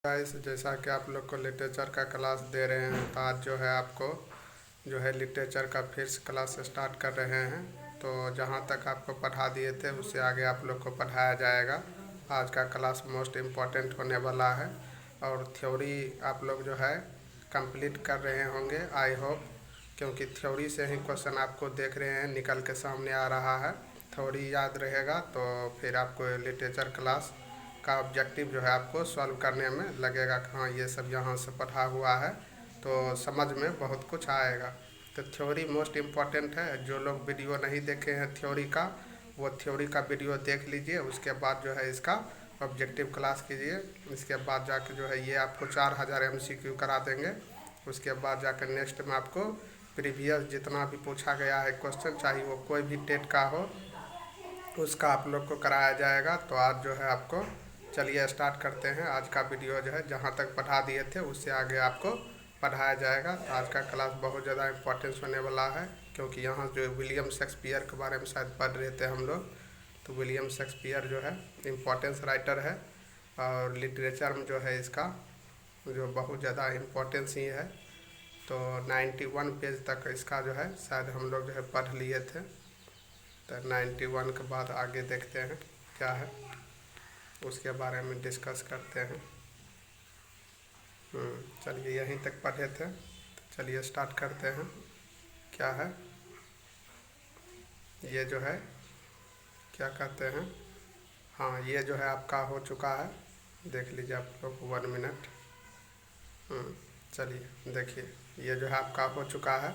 Guys, जैसा कि आप लोग को लिटरेचर का क्लास दे रहे हैं, तो आज जो है आपको जो है लिटरेचर का फिर से क्लास स्टार्ट कर रहे हैं। तो जहाँ तक आपको पढ़ा दिए थे उससे आगे आप लोग को पढ़ाया जाएगा। आज का क्लास मोस्ट इम्पॉर्टेंट होने वाला है और थ्योरी आप लोग जो है कंप्लीट कर रहे होंगे, आई होप, क्योंकि थ्योरी से ही क्वेश्चन आपको देख रहे हैं निकल के सामने आ रहा है। थ्योरी याद रहेगा तो फिर आपको लिटरेचर क्लास का ऑब्जेक्टिव जो है आपको सॉल्व करने में लगेगा कि हाँ ये सब यहाँ से पढ़ा हुआ है, तो समझ में बहुत कुछ आएगा। तो थ्योरी मोस्ट इम्पॉर्टेंट है। जो लोग वीडियो नहीं देखे हैं थ्योरी का, वो थ्योरी का वीडियो देख लीजिए, उसके बाद जो है इसका ऑब्जेक्टिव क्लास कीजिए। इसके बाद जाके जो है ये आपको 4000 MCQ करा देंगे। उसके बाद जाकर नेक्स्ट में आपको प्रीवियस जितना भी पूछा गया है क्वेश्चन, चाहे वो कोई भी टेट का हो, उसका आप लोग को कराया जाएगा। तो आज जो है आपको, चलिए स्टार्ट करते हैं। आज का वीडियो जो है जहाँ तक पढ़ा दिए थे उससे आगे आपको पढ़ाया जाएगा। तो आज का क्लास बहुत ज़्यादा इम्पोर्टेंस होने वाला है, क्योंकि यहाँ जो विलियम शेक्सपियर के बारे में शायद पढ़ रहे थे हम लोग। तो विलियम शेक्सपियर जो है इम्पोर्टेंस राइटर है और लिटरेचर में जो है इसका जो बहुत ज़्यादा इम्पोर्टेंस ही है। तो 91 पेज तक इसका जो है शायद हम लोग जो है पढ़ लिए थे। तो 91 के बाद आगे देखते हैं क्या है, उसके बारे में डिस्कस करते हैं। चलिए यहीं तक पढ़े थे, तो चलिए स्टार्ट करते हैं। क्या है ये जो है, क्या कहते हैं, हाँ ये जो है आपका हो चुका है, देख लीजिए आप लोग 1 मिनट। चलिए देखिए, ये जो है आपका हो चुका है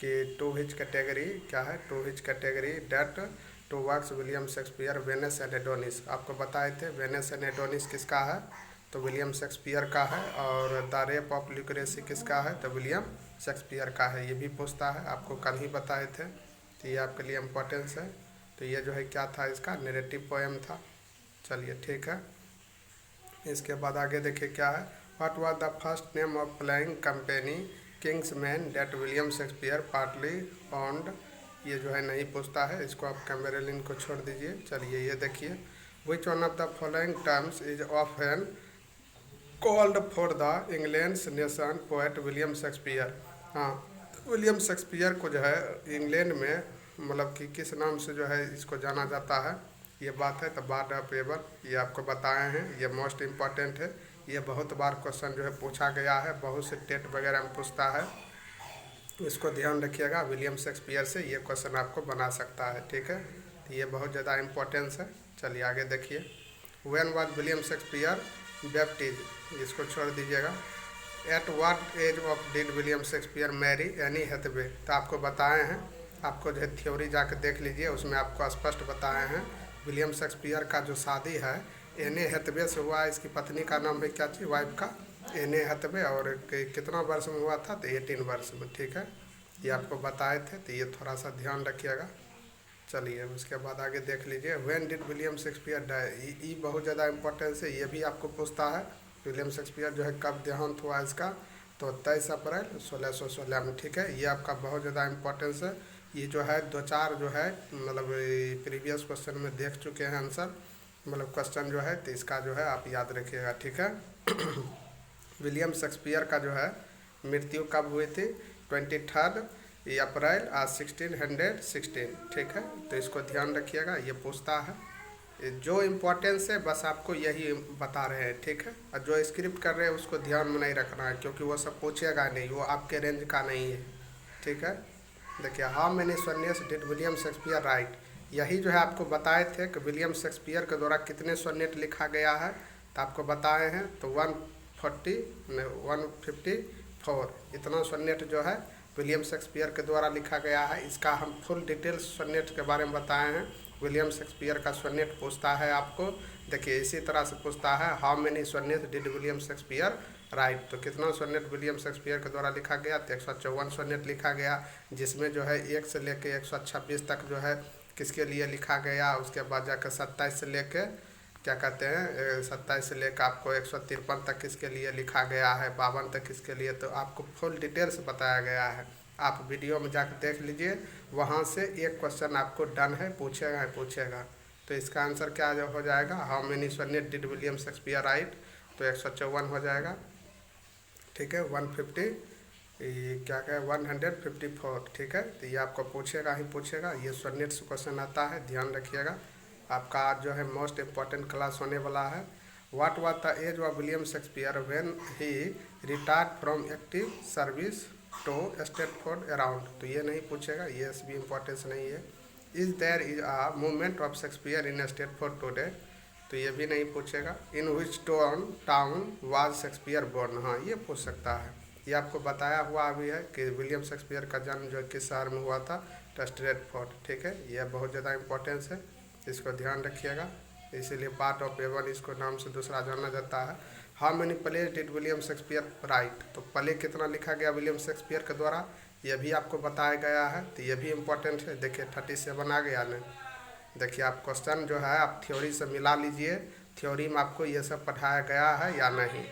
कि टू हिच कैटेगरी क्या है, to which category that two works William Shakespeare Venus and Adonis. आपको बताए थे वेनिस एंड एडोनिस किसका है, तो विलियम शेक्सपियर का है। और द रेप ऑफ ल्यूक्रेसी किसका है, तो विलियम शेक्सपियर का है। ये भी पूछता है, आपको कल ही बताए थे, तो ये आपके लिए इम्पोर्टेंस है। तो ये जो है क्या था, इसका नैरेटिव पोएम था। चलिए ठीक है, इसके बाद आगे देखिए क्या है। What was the first name of playing company king's man that William Shakespeare partly owned. ये जो है नहीं पूछता है, इसको आप कैमरेलिन को छोड़ दीजिए। चलिए ये देखिए, which one of the following terms is often called for the England's nation poet William Shakespeare. हाँ, विलियम शेक्सपियर को जो है इंग्लैंड में मतलब कि किस नाम से जो है इसको जाना जाता है, ये बात है। तो बार्ड ऑफ एवन ये आपको बताए हैं, ये मोस्ट इम्पॉर्टेंट है। ये बहुत बार क्वेश्चन जो है पूछा गया है, बहुत से टेट वगैरह में पूछता है, तो इसको ध्यान रखिएगा। विलियम शेक्सपियर से ये क्वेश्चन आपको बना सकता है, ठीक है। तो ये बहुत ज़्यादा इम्पोर्टेंस है। चलिए आगे देखिए, when was William Shakespeare baptised, इसको छोड़ दीजिएगा। At what age of did William Shakespeare marry Anne Hathaway. तो आपको बताए हैं, आपको जो है थ्योरी जाकर देख लीजिए, उसमें आपको स्पष्ट बताए हैं विलियम शेक्सपियर का जो शादी है एने हैथवे से हुआ। इसकी पत्नी का नाम है क्या थी, वाइफ का, एने हैथवे। और कितना वर्ष में हुआ था, तो 18 वर्ष में, ठीक है। ये आपको बताए थे, तो ये थोड़ा सा ध्यान रखिएगा। चलिए उसके बाद आगे देख लीजिए, when did William Shakespeare die. ये बहुत ज़्यादा इंपॉर्टेंस है, ये भी आपको पूछता है विलियम शेक्सपियर जो है कब देहांत हुआ इसका, तो 23 अप्रैल 1616 में, ठीक है। ये आपका बहुत ज़्यादा इंपॉर्टेंस है। ये जो है 2-4 जो है मतलब प्रीवियस क्वेश्चन में देख चुके हैं आंसर, मतलब क्वेश्चन जो है, तो इसका जो है आप याद रखिएगा, ठीक है। विलियम शेक्सपियर का जो है मृत्यु कब हुई थी, 23 अप्रैल 1616, ठीक है। तो इसको ध्यान रखिएगा, ये पूछता है। जो इम्पोर्टेंस है बस आपको यही बता रहे हैं, ठीक है। और जो स्क्रिप्ट कर रहे हैं उसको ध्यान में नहीं रखना है, क्योंकि वो सब पूछेगा नहीं, वो आपके रेंज का नहीं है, ठीक है। देखिए, how many sonnets did William Shakespeare right. यही जो है आपको बताए थे कि विलियम शेक्सपियर के द्वारा कितने सोनेट लिखा गया है, तो आपको बताए हैं। तो 154 इतना सोनेट जो है विलियम शेक्सपियर के द्वारा लिखा गया है। इसका हम फुल डिटेल्स सोनेट के बारे में बताए हैं। विलियम शेक्सपियर का सोनेट पूछता है आपको, देखिए इसी तरह से पूछता है, how many sonnet did William Shakespeare write. तो कितना सोनेट विलियम शेक्सपियर के द्वारा लिखा गया, तो 154 सोनेट लिखा गया, जिसमें जो है 1 से लेके 126 तक जो है किसके लिए लिखा गया। उसके बाद जाकर 27 से लेके क्या कहते हैं 27 से लेकर आपको 153 तक किसके लिए लिखा गया है, 52 तक किसके लिए। तो आपको फुल डिटेल्स बताया गया है, आप वीडियो में जाकर देख लीजिए, वहाँ से एक क्वेश्चन आपको डन है, पूछेगा। तो इसका आंसर क्या हो जाएगा, how many sonnet did William Shakespeare write. तो 154 हो जाएगा। ठीक है, 150 ये क्या क्या 154। ठीक है, तो ये आपको पूछेगा ही पूछेगा, ये स्वरनेट से क्वेश्चन आता है, ध्यान रखिएगा। आपका आज जो है मोस्ट इम्पॉर्टेंट क्लास होने वाला है। What was the age of William Shakespeare when he retired from active service to Stratford around, तो ये नहीं पूछेगा, ये भी इम्पोर्टेंस नहीं है। Is there is a movement of Shakespeare in Stratford today, तो ये भी नहीं पूछेगा। In which town was Shakespeare born, हाँ ये पूछ सकता है। ये आपको बताया हुआ भी है कि विलियम शेक्सपियर का जन्म जो किस शहर में हुआ था, स्ट्रेटफोर्ड। ठीक है, यह बहुत ज़्यादा इंपॉर्टेंस है, इसको ध्यान रखिएगा। इसीलिए पार्ट ऑफ एवन इसको नाम से दूसरा जाना जाता है। How many plays did William Shakespeare write, तो प्ले कितना लिखा गया विलियम शेक्सपियर के द्वारा, यह भी आपको बताया गया है, तो यह भी इम्पोर्टेंट है। देखिए 37 आ गया ना। देखिए आप क्वेश्चन जो है आप थ्योरी से मिला लीजिए, थ्योरी में आपको ये सब पढ़ाया गया है या नहीं।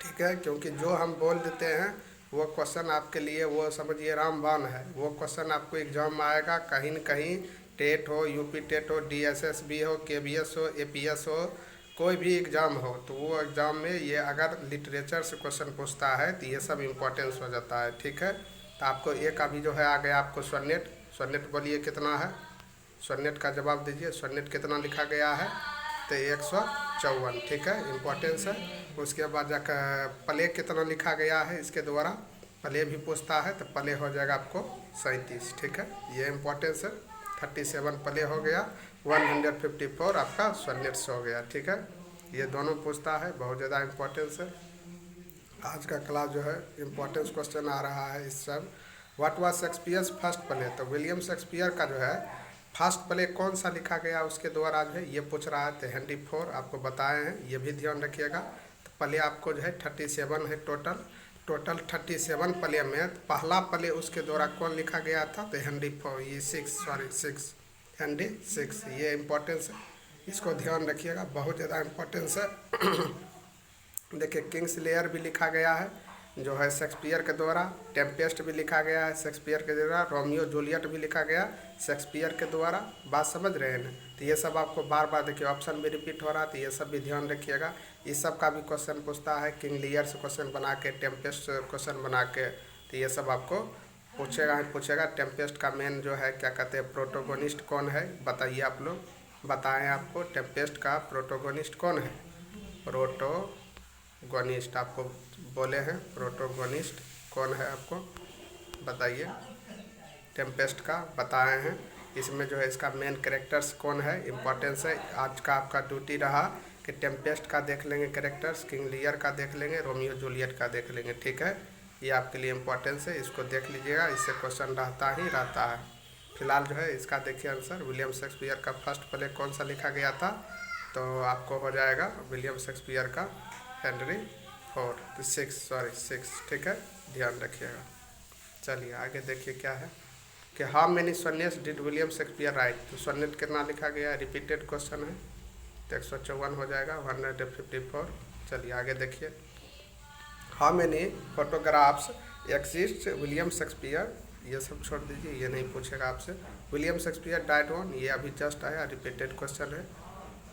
ठीक है, क्योंकि जो हम बोल देते हैं वो क्वेश्चन आपके लिए वो समझिए रामबाण है। वो क्वेश्चन आपको एग्जाम में आएगा कहीं न कहीं, टेट हो, यूपी टेट हो, DSSB हो, KBS हो, APS हो, कोई भी एग्ज़ाम हो, तो वो एग्ज़ाम में ये अगर लिटरेचर से क्वेश्चन पूछता है तो ये सब इम्पोर्टेंस हो जाता है। ठीक है, तो आपको एक अभी जो है आ गया आपको स्वरनेट। स्वरनेट बोलिए कितना है, स्वरनेट का जवाब दीजिए। स्वरनेट कितना लिखा गया है, तो 154। ठीक है, इम्पोर्टेंस है। उसके बाद जाकर प्ले कितना लिखा गया है इसके द्वारा, प्ले भी पूछता है, तो प्ले हो जाएगा आपको 37। ठीक है, ये इम्पोर्टेंस है। 37 प्ले हो गया, 154 आपका स्वरनेट से हो गया। ठीक है, ये दोनों पूछता है, बहुत ज़्यादा इम्पोर्टेंस है। आज का क्लास जो है इम्पोर्टेंस क्वेश्चन आ रहा है इस सब। What was Shakespeare's first play, तो विलियम शेक्सपियर का जो है फर्स्ट प्ले कौन सा लिखा गया उसके द्वारा जो है ये पूछ रहा है। तो हेनरी IV आपको बताए हैं, ये भी ध्यान रखिएगा। तो प्ले आपको जो है 37 है टोटल 37 प्ले में पहला प्ले उसके द्वारा कौन लिखा गया था, तो हेनरी IV, ये 6 हेनरी VI, ये इम्पोर्टेंस है, इसको ध्यान रखिएगा, बहुत ज़्यादा इम्पोर्टेंस है। देखिए किंग्स लेयर भी लिखा गया है जो है शेक्सपियर के द्वारा, टेम्पेस्ट भी लिखा गया है शेक्सपियर के द्वारा, रोमियो जूलियट भी लिखा गया शेक्सपियर के द्वारा। बात समझ रहे हैं ना, तो ये सब आपको बार बार देखिए ऑप्शन भी रिपीट हो रहा है, तो ये सब भी ध्यान रखिएगा। इस सब का भी क्वेश्चन पूछता है, किंग लियर से क्वेश्चन बना के, टेम्पेस्ट से क्वेश्चन बना के, तो ये सब आपको पूछेगा। टेम्पेस्ट का मेन जो है क्या कहते हैं प्रोटोगोनिस्ट कौन है, बताइए आप लोग, बताएँ आपको टेम्पेस्ट का प्रोटोगोनिस्ट कौन है। प्रोटोगोनिस्ट आपको बोले हैं, प्रोटोगोनिस्ट कौन है आपको बताइए। टेम्पेस्ट का बताए हैं, इसमें जो है इसका मेन कैरेक्टर्स कौन है, इम्पोर्टेंस है। आज का आपका ड्यूटी रहा कि टेम्पेस्ट का देख लेंगे कैरेक्टर्स, किंग लियर का देख लेंगे, रोमियो जूलियट का देख लेंगे। ठीक है, ये आपके लिए इम्पोर्टेंस है, इसको देख लीजिएगा, इससे क्वेश्चन रहता है। फिलहाल जो है इसका देखिए आंसर, विलियम शेक्सपियर का फर्स्ट प्ले कौन सा लिखा गया था, तो आपको हो जाएगा विलियम शेक्सपियर का हेनरी IV 6। ठीक है, ध्यान रखिएगा। चलिए आगे देखिए क्या है कि how many sonnets did William Shakespeare write, तो स्वरनेट कितना लिखा गया है, रिपीटेड क्वेश्चन है, तो 154 हो जाएगा, 154। चलिए आगे देखिए। How many photographs exist William Shakespeare, ये सब छोड़ दीजिए, ये नहीं पूछेगा आपसे। विलियम शेक्सपियर डाइड ऑन, ये अभी जस्ट आया, रिपीटेड क्वेश्चन है,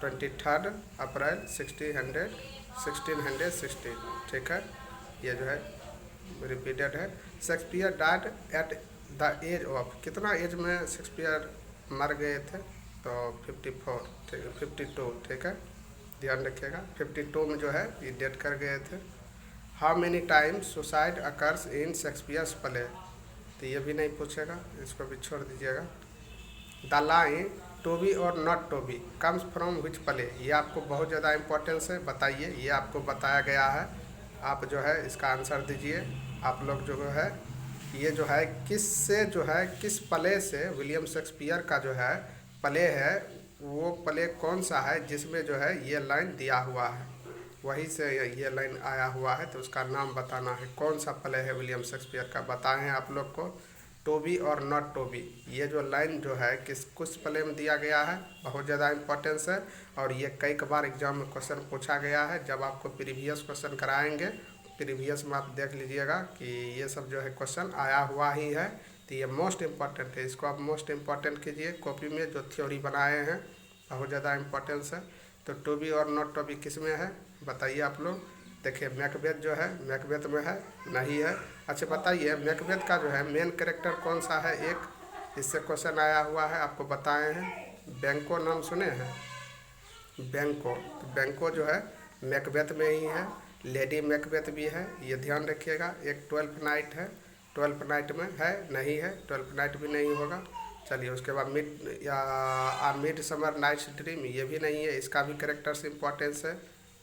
23 अप्रैल 1616। ठीक है, ये जो है रिपीटेड है। Shakespeare died at the age of, कितना एज में शेक्सपियर मर गए थे, तो 54। ठीक है, 52। ठीक है, ध्यान रखिएगा, 52 में जो है ये डेट कर गए थे। How many times suicide occurs in Shakespeare's play, तो ये भी नहीं पूछेगा, इसको भी छोड़ दीजिएगा। The line to be or not to be comes from which play, ये आपको बहुत ज़्यादा इंपॉर्टेंस है, बताइए, ये आपको बताया गया है, आप जो है इसका आंसर दीजिए। आप लोग जो है ये जो है किससे जो है किस प्ले से विलियम शेक्सपियर का जो है प्ले है, वो प्ले कौन सा है जिसमें जो है ये लाइन दिया हुआ है, वहीं से ये लाइन आया हुआ है, तो उसका नाम बताना है, कौन सा प्ले है विलियम शेक्सपियर का, बताएं आप लोग को। To be or not to B, ये जो लाइन जो है कुछ प्ले में दिया गया है, बहुत ज़्यादा इंपॉर्टेंस है, और ये कई बार एग्जाम में क्वेश्चन पूछा गया है। जब आपको प्रीवियस क्वेश्चन कराएंगे, प्रीवियस में आप देख लीजिएगा कि ये सब जो है क्वेश्चन आया हुआ ही है, तो ये मोस्ट इम्पॉर्टेंट है, इसको आप मोस्ट इम्पॉर्टेंट कीजिए कॉपी में, जो थ्योरी बनाए हैं बहुत ज़्यादा इंपॉर्टेंस है। तो to be or not to B किस में है, बताइए आप लोग। देखिए मैकबेथ जो है मैकबेथ में है, नहीं है। अच्छा बताइए मैकबेथ का जो है मेन कैरेक्टर कौन सा है? एक इससे क्वेश्चन आया हुआ है, आपको बताए हैं। बैंको नाम सुने हैं? बैंको, तो बैंको जो है मैकबेथ में ही है। लेडी मैकबेथ भी है, ये ध्यान रखिएगा। एक 12th नाइट है, 12th नाइट में है, नहीं है, 12th नाइट भी नहीं होगा। चलिए उसके बाद मिड समर नाइट्स ड्रीम, ये भी नहीं है, इसका भी करेक्टर्स इंपॉर्टेंस है,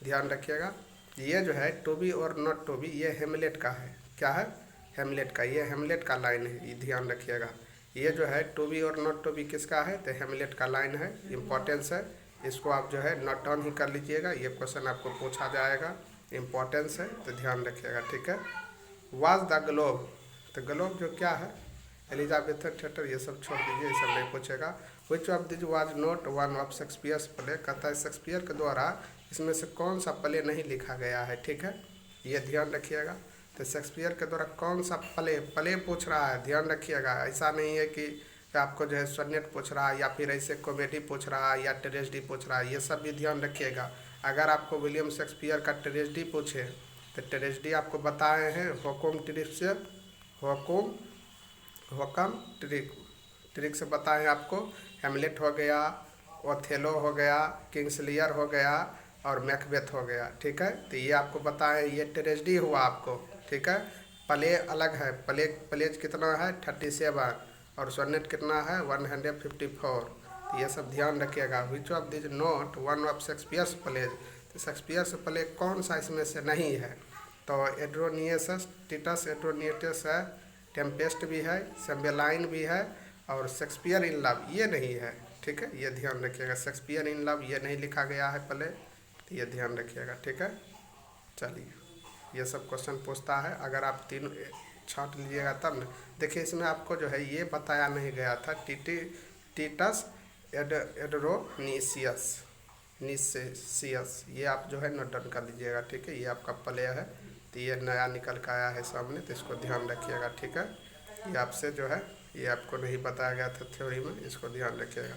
ध्यान रखिएगा। ये जो है to be or not to B, ये हेमलेट का है। क्या है? हेमलेट का, ये हेमलेट का लाइन है, ये ध्यान रखिएगा। ये जो है to be or not to B किसका है? तो हेमलेट का लाइन है, इंपॉर्टेंस है। इसको आप जो है नोट डाउन ही कर लीजिएगा, ये क्वेश्चन आपको पूछा जाएगा, इंपॉर्टेंस है, तो ध्यान रखिएगा, ठीक है। वाज द ग्लोब, तो ग्लोब जो क्या है? एलिजाबेथन थिएटर, ये सब छोड़ दीजिए, ये सब नहीं पूछेगा। विच of this was not one of Shakespeare's play, कहता है शेक्सपियर के द्वारा इसमें से कौन सा प्ले नहीं लिखा गया है, ठीक है, ये ध्यान रखिएगा। तो शेक्सपियर के द्वारा कौन सा प्ले पूछ रहा है, ध्यान रखिएगा। ऐसा नहीं है कि आपको जो है सोनेट पूछ रहा है या फिर ऐसे कॉमेडी पूछ रहा है या ट्रेजेडी पूछ रहा है, ये सब भी ध्यान रखिएगा। अगर आपको विलियम शेक्सपियर का ट्रेजेडी पूछे तो ट्रेजेडी आपको बताए हैं हुकुम ट्रिक से बताएं आपको। हेमलेट हो गया, ओथेलो हो गया, किंग्स लियर हो गया और मैकबेथ हो गया, ठीक है। तो ये आपको बताएं, ये ट्रेजेडी हुआ आपको, ठीक है। प्ले अलग है, प्लेज कितना है? 37 और सोनेट कितना है? 154। तो ये सब ध्यान रखिएगा। Which of this not one of Shakespeare's plays, तो शेक्सपियर्स प्ले कौन सा इसमें से नहीं है? तो एड्रोनियस, टिटस एड्रोनियटस है, टेम्पेस्ट भी है, सेम्बेलाइन भी है और शेक्सपियर इन लव ये नहीं है, ठीक है, ये ध्यान रखिएगा। शेक्सपियर इन लव ये नहीं लिखा गया है प्ले, तो ये ध्यान रखिएगा, ठीक है। चलिए ये सब क्वेश्चन पूछता है, अगर आप तीन छांट लीजिएगा तब न। देखिए इसमें आपको जो है ये बताया नहीं गया था, टीटस निसियस, ये आप जो है नोट डाउन कर लीजिएगा, ठीक है। ये आपका प्ले है, तो ये नया निकल के आया है सामने, तो इसको ध्यान रखिएगा, ठीक है। ये आपसे जो है ये आपको नहीं बताया गया था थ्योरी में, इसको ध्यान रखिएगा।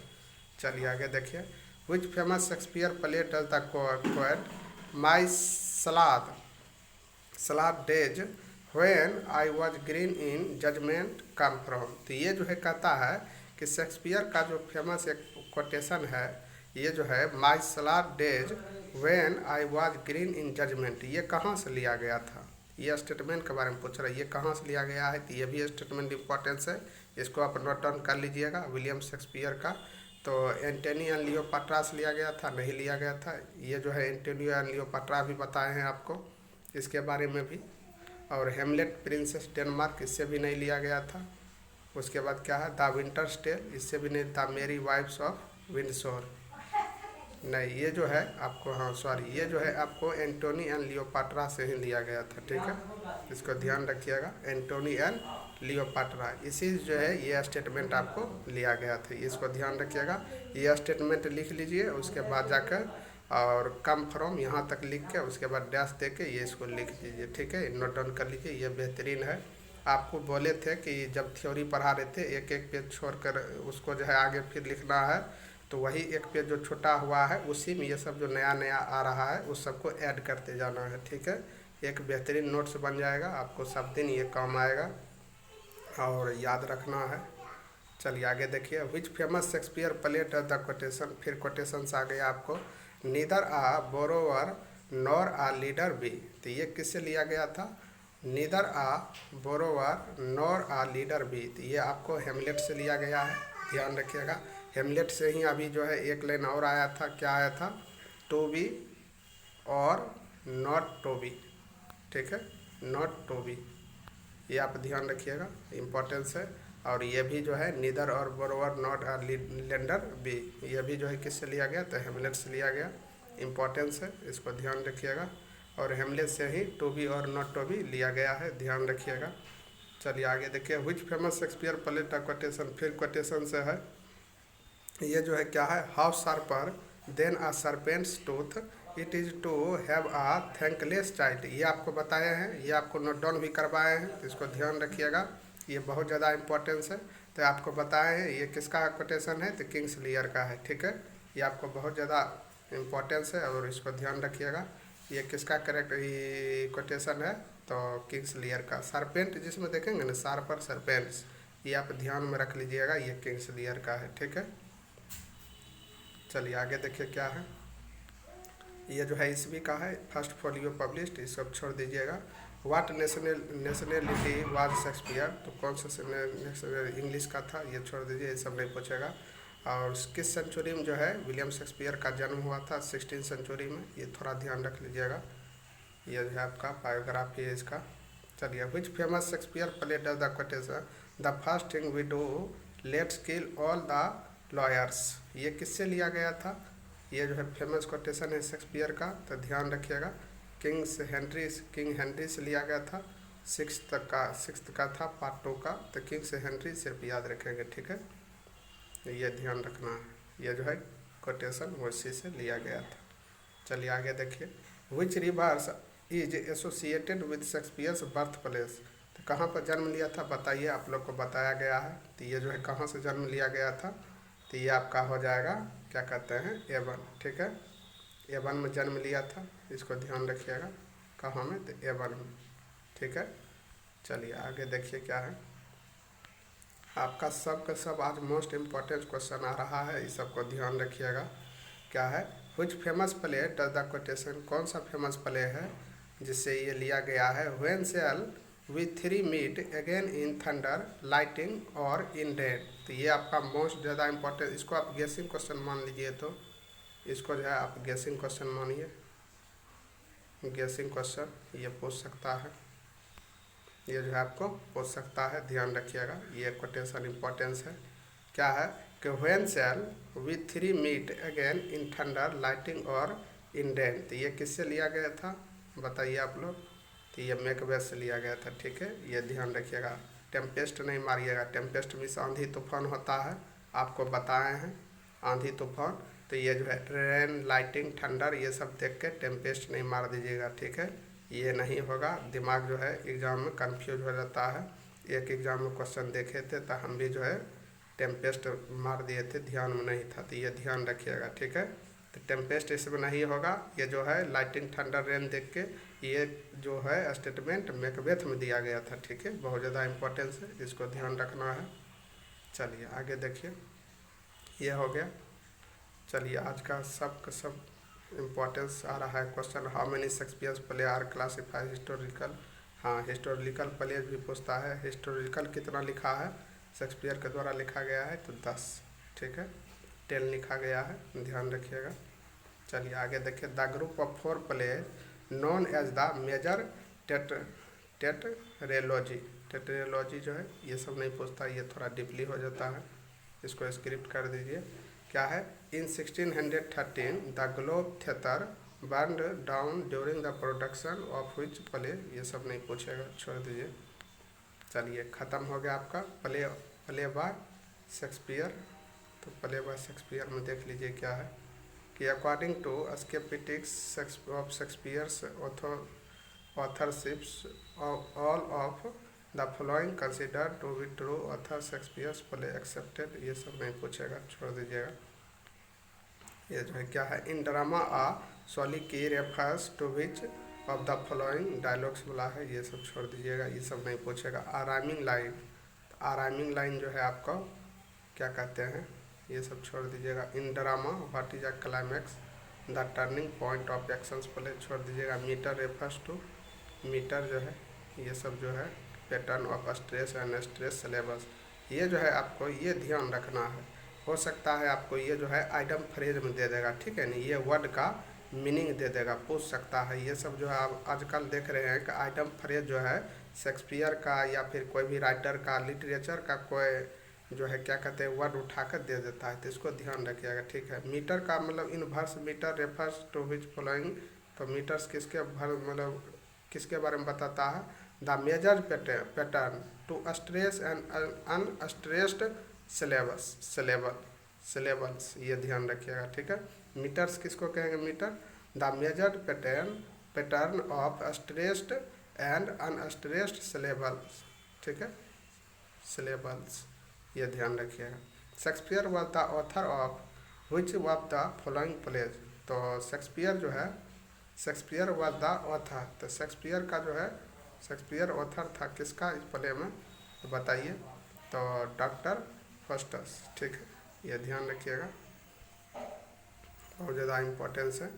चलिए आगे देखिए। विच famous Shakespeare play does the quote my salad days when I was green in judgement come from, तो ये जो है कहता है कि शेक्सपियर का जो फेमस एक कोटेशन है, ये जो है my salad days when I was green in judgement, ये कहाँ से लिया गया था? ये स्टेटमेंट के बारे में पूछ रहा है, ये कहाँ से लिया गया है? तो ये भी स्टेटमेंट इंपॉर्टेंस है, इसको आप नोट डाउन कर लीजिएगा। विलियम शेक्सपियर का तो एंटोनी एंड लियोपाट्रा से लिया गया था, नहीं लिया गया था। ये जो है एंटोनी एंड लियोपाट्रा भी बताए हैं आपको, इसके बारे में भी। और हेमलेट प्रिंसेस डेनमार्क, इससे भी नहीं लिया गया था। उसके बाद क्या है? द विंटर्स टेल, इससे भी नहीं। द मेरी वाइफ्स ऑफ विंडसोर, नहीं, ये जो है आपको, हाँ सॉरी, ये जो है आपको एंटोनी एंड लियोपाट्रा से ही लिया गया था, ठीक है, इसको ध्यान रखिएगा। एंटोनी एंड लियोपाट्रा, इसी जो है ये स्टेटमेंट आपको लिया गया था, इसको ध्यान रखिएगा। ये स्टेटमेंट लिख लीजिए, उसके बाद जाकर और कम फ्रॉम यहाँ तक लिख के उसके बाद डैश दे के ये इसको लिख दीजिए, ठीक है, नोट डाउन कर लीजिए, ये बेहतरीन है। आपको बोले थे कि जब थ्योरी पढ़ा रहे थे एक एक पेज छोड़कर उसको जो है आगे फिर लिखना है, तो वही एक पेज जो छोटा हुआ है उसी में ये सब जो नया नया आ रहा है उस सबको ऐड करते जाना है, ठीक है। एक बेहतरीन नोट्स बन जाएगा, आपको सब दिन ये काम आएगा और याद रखना है। चलिए आगे देखिए। विच famous Shakespeare play does the quotation, फिर कोटेशंस आ गया आपको। नीदर आ बोरोवर नॉर आ लीडर बी, तो ये किससे लिया गया था? नीदर आ बोरोवर नॉर आ लीडर बी, तो ये आपको हेमलेट से लिया गया है, ध्यान रखिएगा। हेमलेट से ही अभी जो है एक लाइन और आया था, क्या आया था? To be or not to B, ठीक है, नॉट टू बी, ये आप ध्यान रखिएगा, इम्पोर्टेंस है। और ये भी जो है neither or borrower not a lender be, ये भी जो है किससे लिया गया? तो हेमलेट से लिया गया, इम्पोर्टेंस है, इसको ध्यान रखिएगा। और हेमलेट से ही to be or not to be लिया गया है, ध्यान रखिएगा। चलिए आगे देखिए। विच famous Shakespeare play the quotation, फिर कोटेशन से है, ये जो है क्या है? How sharper than a serpent's tooth it is to have a thankless child, ये आपको बताए हैं, ये आपको नोट डाउन भी करवाए हैं, तो इसको ध्यान रखिएगा, ये बहुत ज़्यादा इंपॉर्टेंस है। तो आपको बताए हैं ये किसका कोटेशन है? तो किंग्स लियर का है, ठीक है, ये आपको बहुत ज़्यादा इम्पोर्टेंस है और इसको ध्यान रखिएगा। ये किसका करेक्ट कोटेशन है? तो किंग्स लियर का। सरपेंट जिसमें देखेंगे ना, शार्पर सरपेंट्स, ये आप ध्यान में रख लीजिएगा, ये किंग्स लियर का है। ठीक है, चलिए आगे देखिए क्या है। ये जो है ईस्वी का है, फर्स्ट फोलियो पब्लिश्ड, ये सब छोड़ दीजिएगा। व्हाट नेशनलिटी वाज शेक्सपियर, तो कौन सा इंग्लिश का था, ये छोड़ दीजिए, ये सब नहीं पूछेगा। और किस सेंचुरी में जो है विलियम शेक्सपियर का जन्म हुआ था? 16th सेंचुरी में, ये थोड़ा ध्यान रख लीजिएगा। ये जो है आपका बायोग्राफी है इसका। चलिए, which famous Shakespeare play does the quotation the first thing we do let's kill all the lawyers, ये किससे लिया गया था? ये जो है फेमस कोटेशन है शेक्सपियर का, तो ध्यान रखिएगा। किंग हेनरी से लिया गया था। सिक्स्थ का था, पार्ट 2 का, तो किंग्स हेनरी सिर्फ याद रखेंगे। ठीक है, ये ध्यान रखना है, ये जो है कोटेशन उसी से लिया गया था। चलिए आगे देखिए। Which rivers is associated with Shakespeare's birth place, तो कहाँ पर जन्म लिया था बताइए, आप लोग को बताया गया है। तो ये जो है कहाँ से जन्म लिया गया था? तो ये आपका हो जाएगा, क्या कहते हैं, एवन। ठीक है, एवन में जन्म लिया था, इसको ध्यान रखिएगा। कहाँ में? तो एवन में। ठीक है, चलिए आगे देखिए क्या है। आपका सब का सब आज मोस्ट इम्पॉर्टेंट क्वेश्चन आ रहा है, इस सबको ध्यान रखिएगा। क्या है? Which famous play does the quotation, कौन सा फेमस प्ले है जिससे ये लिया गया है? When shall we three meet again in thunder lightning or in rain, तो ये आपका मोस्ट ज़्यादा इम्पोर्टेंट, इसको आप गेसिंग क्वेश्चन मान लीजिए। तो इसको जो है आप गेसिंग क्वेश्चन मानिए, गेसिंग क्वेश्चन ये पूछ सकता है, ये जो है आपको पूछ सकता है, ध्यान रखिएगा। ये कोटेशन इम्पोर्टेंस है। क्या है कि when shall we three meet again in thunder lightning or in rain, तो ये किससे लिया गया था बताइए आप लोग? तो ये मैकबेथ से लिया गया था। ठीक है, ये ध्यान रखिएगा। टेम्पेस्ट नहीं मारिएगा, टेम्पेस्ट मीन्स आंधी तूफान होता है, आपको बताए हैं आंधी तूफान। तो ये जो है रेन, लाइटिंग, थंडर, ये सब देख के टेम्पेस्ट नहीं मार दीजिएगा। ठीक है, ये नहीं होगा, दिमाग जो है एग्ज़ाम में कंफ्यूज हो जाता है। एक एग्ज़ाम में क्वेश्चन देखे थे तो हम भी जो है टेम्पेस्ट मार दिए थे, ध्यान में नहीं था, तो ये ध्यान रखिएगा। ठीक है, तो टेम्पेस्ट इसमें नहीं होगा। ये जो है लाइटिंग, थंडर, रेन देख के ये जो है स्टेटमेंट मैकबेथ में दिया गया था। ठीक है, बहुत ज़्यादा इम्पोर्टेंस है, इसको ध्यान रखना है। चलिए आगे देखिए, ये हो गया। चलिए आज का सब इम्पोर्टेंस आ रहा है question. How many Shakespeare's play are classified historical, हाँ हिस्टोरिकल प्ले भी पूछता है। हिस्टोरिकल कितना लिखा है शेक्सपियर के द्वारा लिखा गया है? तो 10। ठीक है, 10 लिखा गया है, ध्यान रखिएगा। चलिए आगे देखिए। The group of 4 plays known as the major tetralogy, tetralogy जो है ये सब नहीं पूछता, ये थोड़ा डीपली हो जाता है, इसको स्क्रिप्ट कर दीजिए। क्या है? इन 1613 the globe theatre burn down during the production of which play, ये सब नहीं पूछेगा, छोड़ दीजिए। चलिए ख़त्म हो गया आपका प्ले बाय शेक्सपियर। तो प्ले बाय शेक्सपियर में देख लीजिए क्या है कि according to sceptics of Shakespeare's authorships all of the following consider to be true author Shakespeare's play accepted, ये सब नहीं पूछेगा, छोड़ दीजिएगा। ये जो है क्या है? इन drama a soliloquy refers to which of the following dialogues बोला है, ये सब छोड़ दीजिएगा, ये सब नहीं पूछेगा। आराइमिंग लाइन, आराइमिंग लाइन जो है आपको क्या कहते हैं, ये सब छोड़ दीजिएगा। इन drama what is a climax, the turning point of actions play, छोड़ दीजिएगा। मीटर रेफर्स टू, मीटर जो है ये सब जो है pattern of stress and stress syllabus, ये जो है आपको ये ध्यान रखना है। हो सकता है आपको ये जो है आइटम फ्रेज में दे देगा, ठीक है नहीं, ये वर्ड का मीनिंग दे देगा, पूछ सकता है। ये सब जो है आप आजकल देख रहे हैं कि आइटम फ्रेज जो है शेक्सपियर का या फिर कोई भी राइटर का, लिटरेचर का कोई जो है क्या कहते हैं वर्ड उठाकर दे देता है, तो इसको ध्यान रखिएगा। ठीक है, मीटर का मतलब in verse metre refers to which following, तो मीटर्स किसके मतलब किसके बारे में बताता है? The major pattern to stress and unstressed syllables, ये ध्यान रखिएगा। ठीक है, मीटर्स किसको कहेंगे? Metre the major pattern of stressed and unstressed syllables. ठीक है, सिलेबल्स, ये ध्यान रखिएगा। Shakespeare was the author of which of the following plays, तो शेक्सपियर जो है शेक्सपियर वॉज द ऑथर। तो शेक्सपियर का जो है, शेक्सपियर ऑथर था किसका इस प्ले में, तो बताइए। तो डॉक्टर फॉस्टस, ठीक है, ये ध्यान रखिएगा, बहुत ज़्यादा इम्पोर्टेंस है।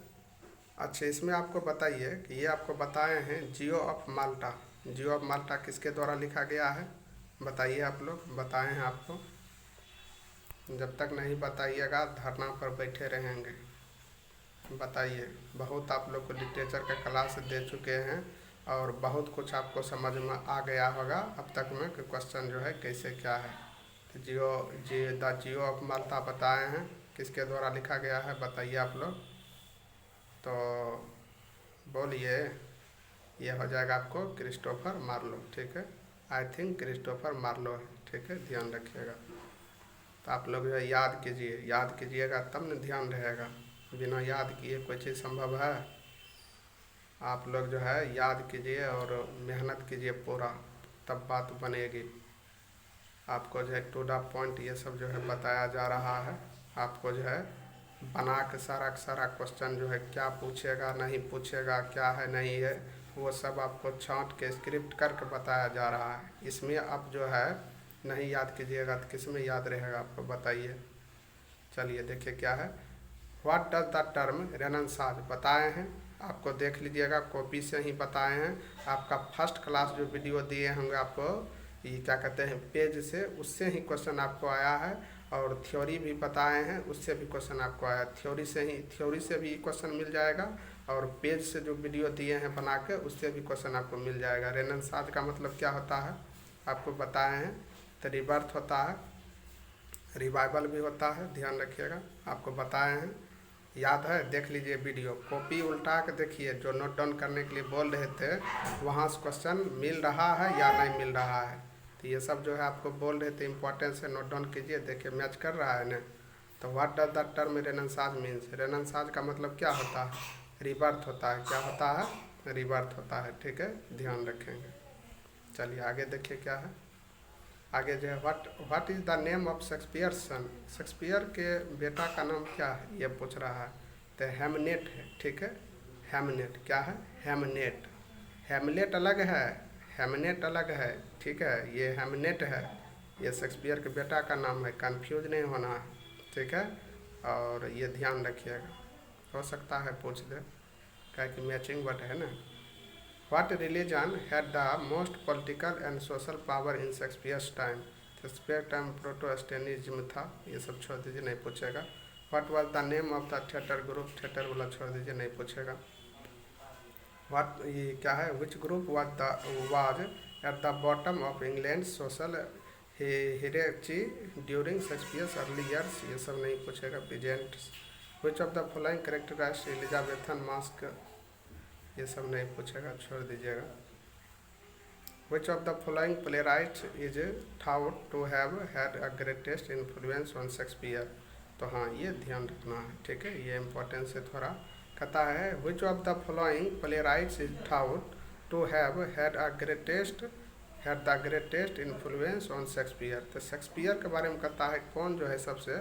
अच्छा, इसमें आपको बताइए कि ये आपको बताए हैं जियो ऑफ माल्टा। जियो ऑफ माल्टा किसके द्वारा लिखा गया है, बताइए। आप लोग बताए हैं आपको, जब तक नहीं बताइएगा धरना पर बैठे रहेंगे। बताइए, बहुत आप लोग को लिटरेचर का क्लास दे चुके हैं और बहुत कुछ आपको समझ में आ गया होगा अब तक में कि क्वेश्चन जो है कैसे क्या है। तो जियो ऑफ माल्टा बताए हैं, किसके द्वारा लिखा गया है, बताइए आप लोग। तो बोलिए, ये हो जाएगा आपको क्रिस्टोफर मार्लो, ठीक है। आई थिंक क्रिस्टोफर मार्लो है, ठीक है, ध्यान रखिएगा। तो आप लोग जो है याद कीजिए, याद कीजिएगा तब न ध्यान रहेगा, बिना याद किए कोई चीज़ संभव है। आप लोग जो है याद कीजिए और मेहनत कीजिए पूरा, तब बात बनेगी। आपको जो है टू द पॉइंट ये सब जो है बताया जा रहा है। आपको जो है बना के सारा क्वेश्चन जो है क्या पूछेगा नहीं पूछेगा, क्या है नहीं है, वो सब आपको छांट के स्क्रिप्ट करके बताया जा रहा है। इसमें आप जो है नहीं याद कीजिएगा तो किस में याद रहेगा, आपको बताइए। चलिए देखिए क्या है, what does the term renaissance बताए हैं, आपको देख लीजिएगा, कॉपी से ही बताए हैं। आपका फर्स्ट क्लास जो वीडियो दिए होंगे आपको, ये क्या कहते हैं पेज से, उससे ही क्वेश्चन आपको आया है। और थ्योरी भी बताए हैं, उससे भी क्वेश्चन आपको आया। थ्योरी से भी क्वेश्चन मिल जाएगा और पेज से जो वीडियो दिए हैं बना के, उससे भी क्वेश्चन आपको मिल जाएगा। रेनेसांस का मतलब क्या होता है आपको बताए हैं। तो रिबर्थ होता है, रिवाइवल भी होता है, ध्यान रखिएगा, आपको बताए हैं। याद है, देख लीजिए वीडियो, कॉपी उल्टा के देखिए, जो नोट डाउन करने के लिए बोल रहे थे वहाँ से क्वेश्चन मिल रहा है या नहीं मिल रहा है। तो ये सब जो है आपको बोल रहे थे इंपॉर्टेंस से नोट डाउन कीजिए, देखिए मैच कर रहा है ना। तो what does the term renaissance means, renaissance का मतलब क्या होता है, रिबर्थ होता है। क्या होता है, रिबर्थ होता है, ठीक है, ध्यान रखेंगे। चलिए आगे देखिए क्या है। आगे जो है what is the name of Shakespeare son, Shakespeare के बेटा का नाम क्या है ये पूछ रहा है। तो हेमनेट है, ठीक है, हेमनेट क्या है, हेमनेट। हेमलेट अलग है, हेमनेट अलग है, ठीक है, ये हेमनेट है, ये शेक्सपियर के बेटा का नाम है, कंफ्यूज नहीं होना है, ठीक है। और ये ध्यान रखिएगा, हो सकता है पूछ दे, क्या कि मैचिंग वर्ड है ना। What religion had the most political and social power in Shakespeare's time? Shakespeare time Protestantism था, ये सब छोड़ दीजिए, नहीं पूछेगा। What was the name of the theater group, theatre वाला छोड़ दीजिए, नहीं पूछेगा। What ये क्या है, which group was at the bottom of England's social hierarchy during Shakespeare's early years, ये सब नहीं पूछेगा। Peasants, which of the following characterized Elizabethan mask, ये सब नहीं पूछेगा, छोड़ दीजिएगा। Which of the following playwrights is thought to have had a greatest influence on Shakespeare? तो हाँ ये ध्यान रखना है, ठीक है, ये इम्पोर्टेंस है थोड़ा। कहता है which of the following playwrights is thought to have had the greatest influence on Shakespeare? तो शेक्सपियर के बारे में कहता है कौन जो है सबसे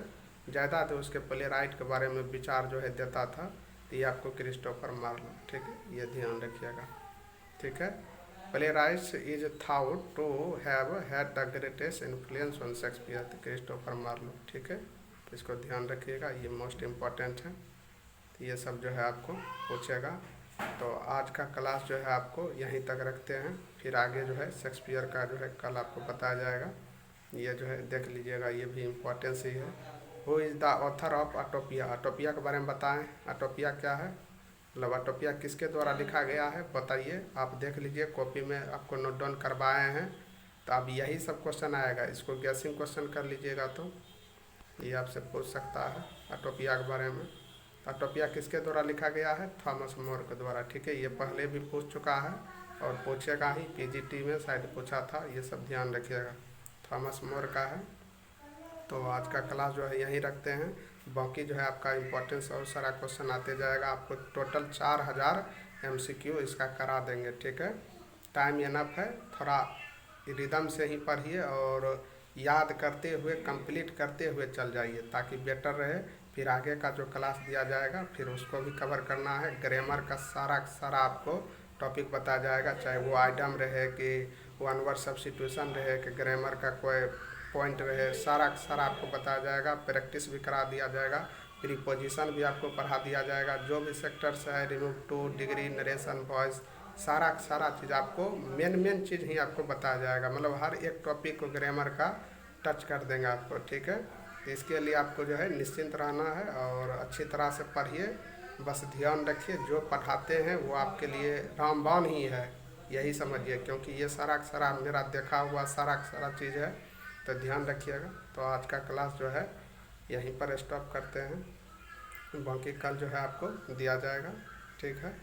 ज़्यादा तो उसके प्लेराइट के बारे में विचार जो है देता था, ये आपको क्रिस्टोफर मार्लो, ठीक है, ये ध्यान रखिएगा, ठीक है। Playwrights is thought to have had the greatest influence on Shakespeare, तो क्रिस्टोफर मार्लो, ठीक है, इसको ध्यान रखिएगा, ये मोस्ट इम्पॉर्टेंट है। तो ये सब जो है आपको पूछेगा। तो आज का क्लास जो है आपको यहीं तक रखते हैं, फिर आगे जो है शेक्सपियर का जो है कल आपको बताया जाएगा। ये जो है देख लीजिएगा, ये भी इम्पोर्टेंस ही है। Who is the author of Utopia, Utopia के बारे में बताएं, अटोपिया क्या है, मतलब अटोपिया किसके द्वारा लिखा गया है बताइए। आप देख लीजिए, कॉपी में आपको नोट डाउन करवाए हैं, तो अब यही सब क्वेश्चन आएगा, इसको गैसिंग क्वेश्चन कर लीजिएगा तो ये आपसे पूछ सकता है अटोपिया के बारे में। अटोपिया किसके द्वारा लिखा गया है, थॉमस मोर के द्वारा, ठीक है, ये पहले भी पूछ चुका है और पूछेगा ही, पीजीटी में शायद पूछा था, ये सब ध्यान रखिएगा, थॉमस मोर का है। तो आज का क्लास जो है यहीं रखते हैं, बाकी जो है आपका इम्पोर्टेंस और सारा क्वेश्चन आते जाएगा। आपको टोटल 4000 MCQ इसका करा देंगे, ठीक है। टाइम इनफ है, थोड़ा रिदम से ही पढ़िए और याद करते हुए कंप्लीट करते हुए चल जाइए, ताकि बेटर रहे फिर आगे का जो क्लास दिया जाएगा फिर उसको भी कवर करना है। ग्रामर का सारा सारा आपको टॉपिक बताया जाएगा, चाहे वो आइटम रहे कि वन वर्ड सब्स्टिट्यूशन रहे कि ग्रामर का कोई पॉइंट रहे, सारा सारा आपको बताया जाएगा। प्रैक्टिस भी करा दिया जाएगा, प्रीपोजिशन भी आपको पढ़ा दिया जाएगा। जो भी सेक्टर्स है, remove to, degree, narration, voice, सारा सारा चीज़ आपको मेन चीज़ ही आपको बताया जाएगा। मतलब हर एक टॉपिक को ग्रामर का टच कर देंगे आपको, ठीक है। तो इसके लिए आपको जो है निश्चिंत रहना है और अच्छी तरह से पढ़िए। बस ध्यान रखिए, जो पढ़ाते हैं वो आपके लिए रामबाण ही है, यही समझिए, क्योंकि ये सारा सारा मेरा देखा हुआ सारा सारा चीज़ है। तो ध्यान रखिएगा। तो आज का क्लास जो है यहीं पर स्टॉप करते हैं, बाकी कल जो है आपको दिया जाएगा, ठीक है।